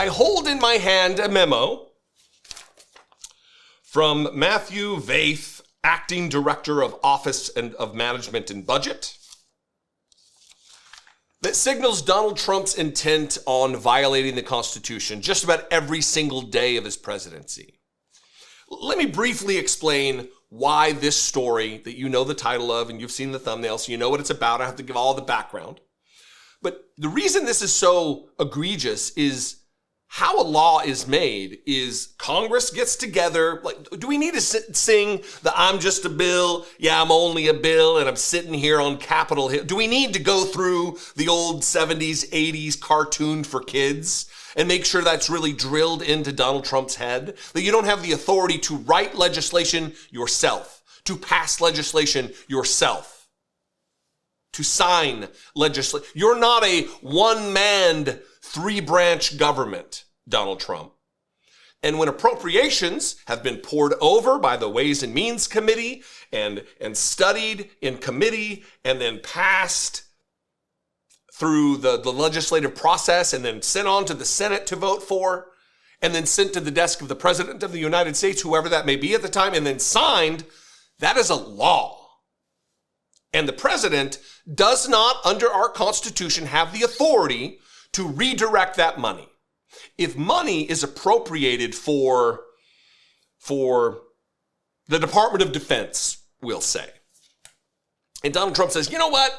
I hold in my hand a memo from Matthew Vaith, Acting Director of Office and of Management and Budget, that signals Donald Trump's intent on violating the Constitution just about every single day of his presidency. Let me briefly explain why this story that you know the title of and you've seen the thumbnail, so you know what it's about. I have to give all the background. But the reason this is so egregious is how a law is made is Congress gets together. Like, do we need to sing the I'm just a bill, yeah, I'm only a bill, and I'm sitting here on Capitol Hill? Do we need to go through the old 70s, 80s cartoon for kids and make sure that's really drilled into Donald Trump's head? That you don't have the authority to write legislation yourself, to pass legislation yourself, to sign legislation. You're not a one-man, three-branch government, Donald Trump. And when appropriations have been poured over by the Ways and Means Committee and studied in committee and then passed through the legislative process and then sent on to the Senate to vote for, and then sent to the desk of the President of the United States, whoever that may be at the time, and then signed, that is a law. And the President does not, under our Constitution, have the authority to redirect that money. If money is appropriated for the Department of Defense, we'll say, and Donald Trump says, you know what?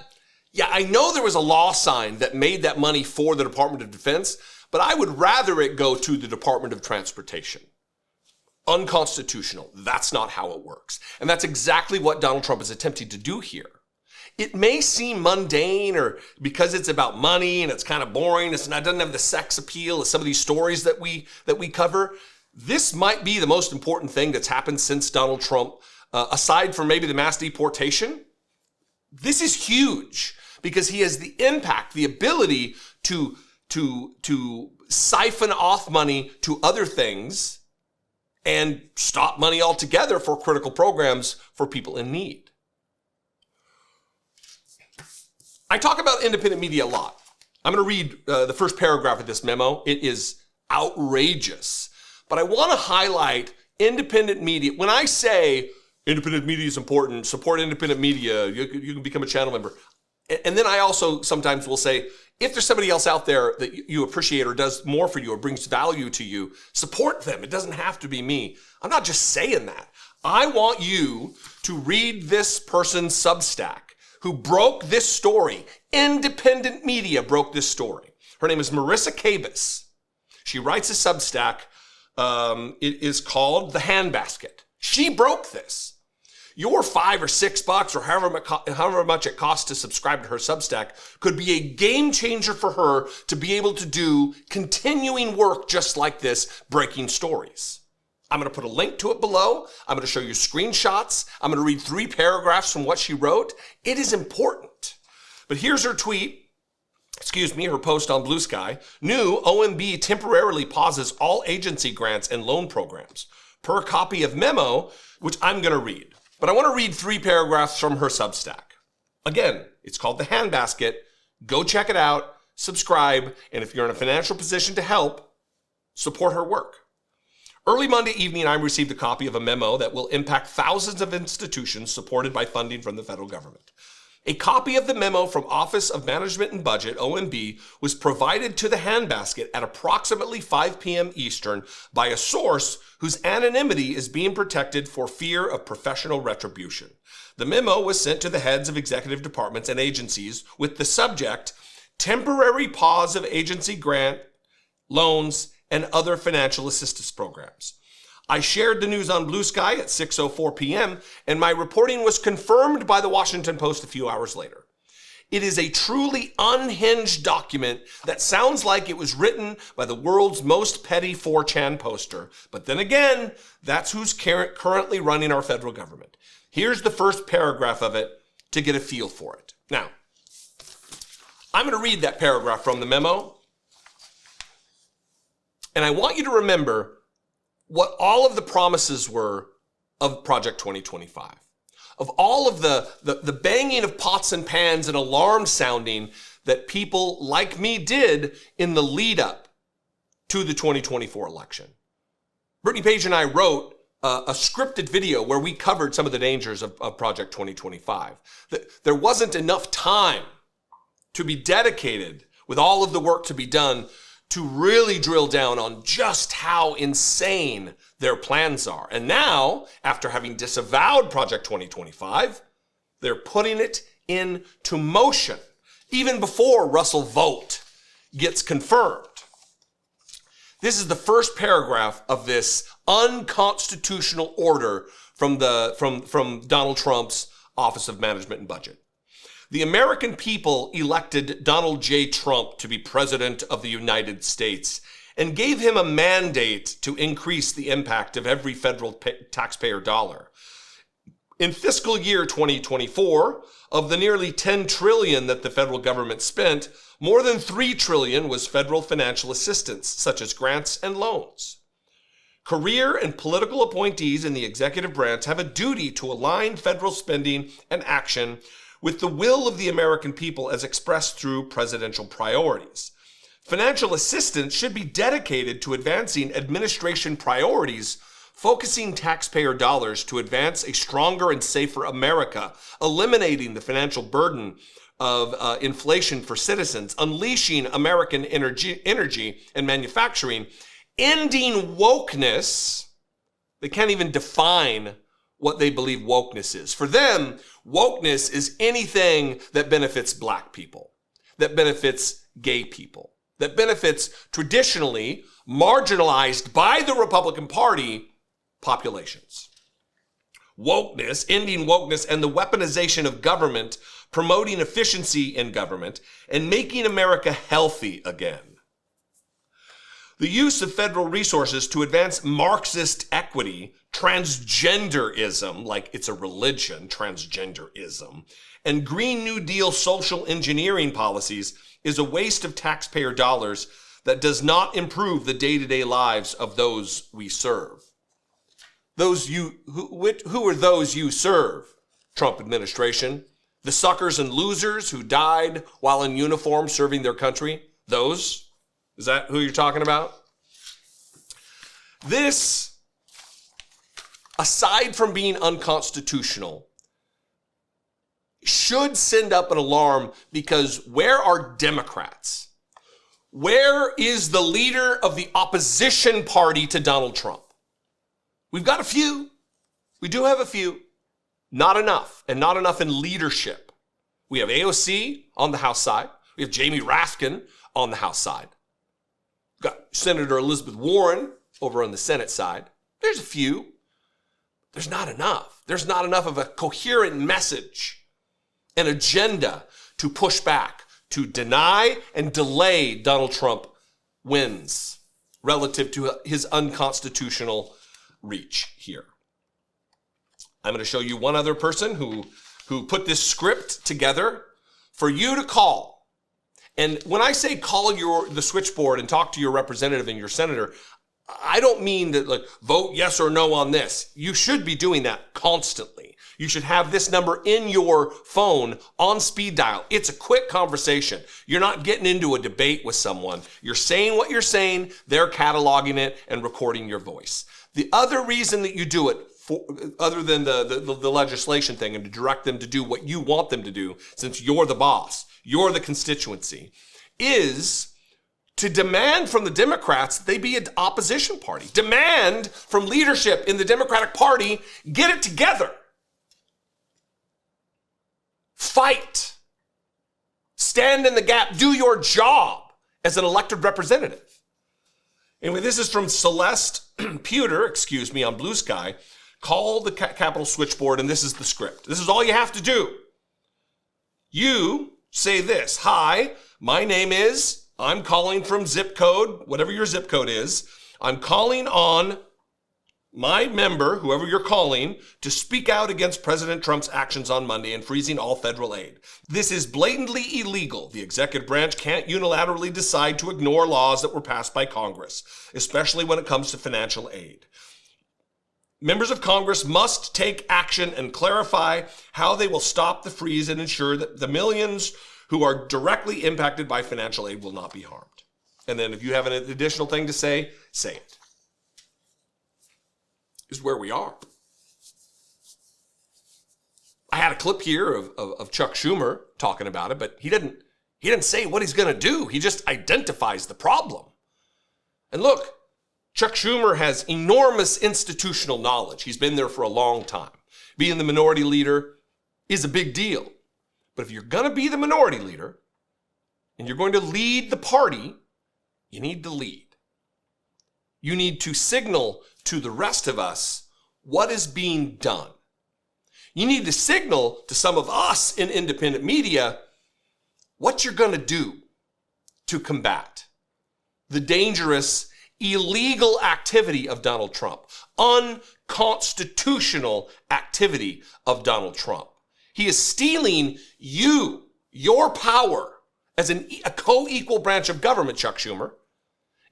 Yeah, I know there was a law signed that made that money for the Department of Defense, but I would rather it go to the Department of Transportation. Unconstitutional. That's not how it works. And that's exactly what Donald Trump is attempting to do here. It may seem mundane or because it's about money and it's kind of boring, it doesn't have the sex appeal of some of these stories that we cover. This might be the most important thing that's happened since Donald Trump, aside from maybe the mass deportation. This is huge because he has the impact, the ability to siphon off money to other things and stop money altogether for critical programs for people in need. I talk about independent media a lot. I'm going to read the first paragraph of this memo. It is outrageous. But I want to highlight independent media. When I say independent media is important, support independent media, you can become a channel member. And then I also sometimes will say, if there's somebody else out there that you appreciate or does more for you or brings value to you, support them. It doesn't have to be me. I'm not just saying that. I want you to read this person's Substack who broke this story. Independent media broke this story. Her name is Marissa Kabas. She writes a Substack. It is called The Handbasket. She broke this. Your $5 or $6 or however much it costs to subscribe to her Substack could be a game changer for her to be able to do continuing work just like this, breaking stories. I'm going to put a link to it below. I'm going to show you screenshots. I'm going to read 3 paragraphs from what she wrote. It is important. But here's her tweet. Her post on Blue Sky. New OMB temporarily pauses all agency grants and loan programs. Per copy of memo, which I'm going to read. But I want to read 3 paragraphs from her Substack. Again, it's called The Handbasket. Go check it out, subscribe, and if you're in a financial position to help, support her work. Early Monday evening, I received a copy of a memo that will impact thousands of institutions supported by funding from the federal government. A copy of the memo from Office of Management and Budget, OMB, was provided to the Handbasket at approximately 5 p.m. Eastern by a source whose anonymity is being protected for fear of professional retribution. The memo was sent to the heads of executive departments and agencies with the subject, temporary pause of agency grant, loans, and other financial assistance programs. I shared the news on Blue Sky at 6:04 p.m., and my reporting was confirmed by the Washington Post a few hours later. It is a truly unhinged document that sounds like it was written by the world's most petty 4chan poster. But then again, that's who's currently running our federal government. Here's the first paragraph of it to get a feel for it. Now, I'm going to read that paragraph from the memo. And I want you to remember what all of the promises were of Project 2025. Of all of the banging of pots and pans and alarm sounding that people like me did in the lead up to the 2024 election. Brittany Page and I wrote a scripted video where we covered some of the dangers of Project 2025. There wasn't enough time to be dedicated with all of the work to be done to really drill down on just how insane their plans are. And now, after having disavowed Project 2025, they're putting it into motion, even before Russell Vogt gets confirmed. This is the first paragraph of this unconstitutional order from Donald Trump's Office of Management and Budget. The American people elected Donald J. Trump to be president of the United States and gave him a mandate to increase the impact of every federal taxpayer dollar. In fiscal year 2024, of the nearly $10 trillion that the federal government spent, more than $3 trillion was federal financial assistance, such as grants and loans. Career and political appointees in the executive branch have a duty to align federal spending and action with the will of the American people as expressed through presidential priorities. Financial assistance should be dedicated to advancing administration priorities, focusing taxpayer dollars to advance a stronger and safer America, eliminating the financial burden of inflation for citizens, unleashing American energy and manufacturing, ending wokeness. They can't even define what they believe wokeness is. For them, wokeness is anything that benefits black people, that benefits gay people, that benefits traditionally marginalized by the Republican Party populations. Wokeness, ending wokeness, and the weaponization of government, promoting efficiency in government, and making America healthy again. The use of federal resources to advance Marxist equity, transgenderism, like it's a religion, transgenderism, and Green New Deal social engineering policies is a waste of taxpayer dollars that does not improve the day-to-day lives of those we serve. Who are those you serve, Trump administration? The suckers and losers who died while in uniform serving their country? Those? Is that who you're talking about? This, aside from being unconstitutional, should send up an alarm, because where are Democrats? Where is the leader of the opposition party to Donald Trump? We've got a few. We do have a few. Not enough, and not enough in leadership. We have AOC on the House side. We have Jamie Raskin on the House side. We've got Senator Elizabeth Warren over on the Senate side. There's a few. There's not enough. There's not enough of a coherent message, an agenda to push back, to deny and delay Donald Trump wins relative to his unconstitutional reach here. I'm going to show you one other person who put this script together for you to call. And when I say call the switchboard and talk to your representative and your senator, I don't mean that like vote yes or no on this. You should be doing that constantly. You should have this number in your phone on speed dial. It's a quick conversation. You're not getting into a debate with someone. You're saying what you're saying, they're cataloging it and recording your voice. The other reason that you do it, other than the legislation thing and to direct them to do what you want them to do, since you're the boss, you're the constituency, is to demand from the Democrats that they be an opposition party. Demand from leadership in the Democratic Party, get it together. Fight. Stand in the gap. Do your job as an elected representative. Anyway, this is from Celeste Pewter, on Blue Sky. Call the Capitol switchboard, and this is the script. This is all you have to do. You say this: hi, my name is, I'm calling from zip code, whatever your zip code is. I'm calling on my member, whoever you're calling, to speak out against President Trump's actions on Monday and freezing all federal aid. This is blatantly illegal. The executive branch can't unilaterally decide to ignore laws that were passed by Congress, especially when it comes to financial aid. Members of Congress must take action and clarify how they will stop the freeze and ensure that the millions who are directly impacted by financial aid will not be harmed. And then if you have an additional thing to say it. This is where we are. I had a clip here of Chuck Schumer talking about it, but he didn't say what he's going to do. He just identifies the problem. And look, Chuck Schumer has enormous institutional knowledge. He's been there for a long time. Being the minority leader is a big deal. But if you're going to be the minority leader and you're going to lead the party, you need to lead. You need to signal to the rest of us what is being done. You need to signal to some of us in independent media what you're going to do to combat the dangerous, illegal activity of Donald Trump, unconstitutional activity of Donald Trump. He is stealing your power as a co-equal branch of government, Chuck Schumer.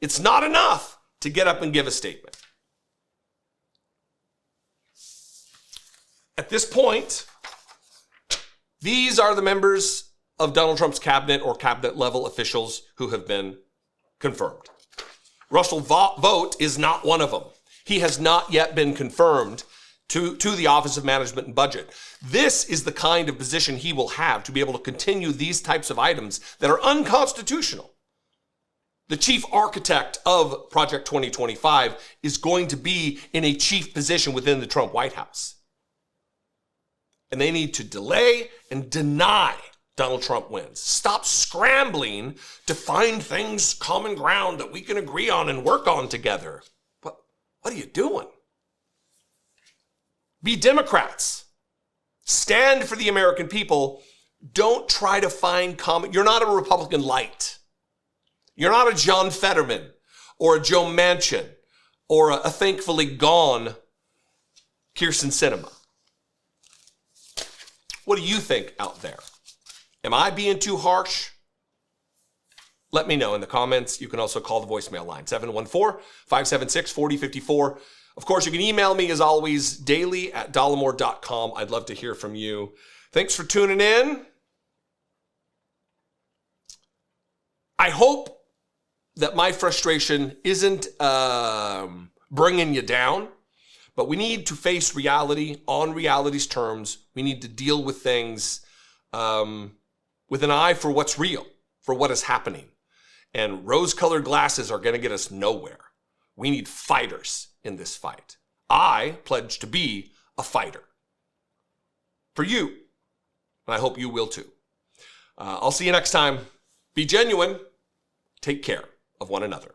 It's not enough to get up and give a statement. At this point, these are the members of Donald Trump's cabinet or cabinet level officials who have been confirmed. Russell Vought is not one of them. He has not yet been confirmed to the Office of Management and Budget. This is the kind of position he will have to be able to continue these types of items that are unconstitutional. The chief architect of Project 2025 is going to be in a chief position within the Trump White House. And they need to delay and deny Donald Trump wins. Stop scrambling to find things, common ground that we can agree on and work on together. What are you doing? Be Democrats. Stand for the American people. Don't try to find common. You're not a Republican light. You're not a John Fetterman or a Joe Manchin or a thankfully gone Kyrsten Sinema. What do you think out there? Am I being too harsh? Let me know in the comments. You can also call the voicemail line, 714-576-4054. Of course, you can email me as always, daily@dollemore.com. I'd love to hear from you. Thanks for tuning in. I hope that my frustration isn't bringing you down, but we need to face reality on reality's terms. We need to deal with things with an eye for what's real, for what is happening. And rose-colored glasses are going to get us nowhere. We need fighters in this fight. I pledge to be a fighter for you, and I hope you will too. I'll see you next time. Be genuine. Take care of one another.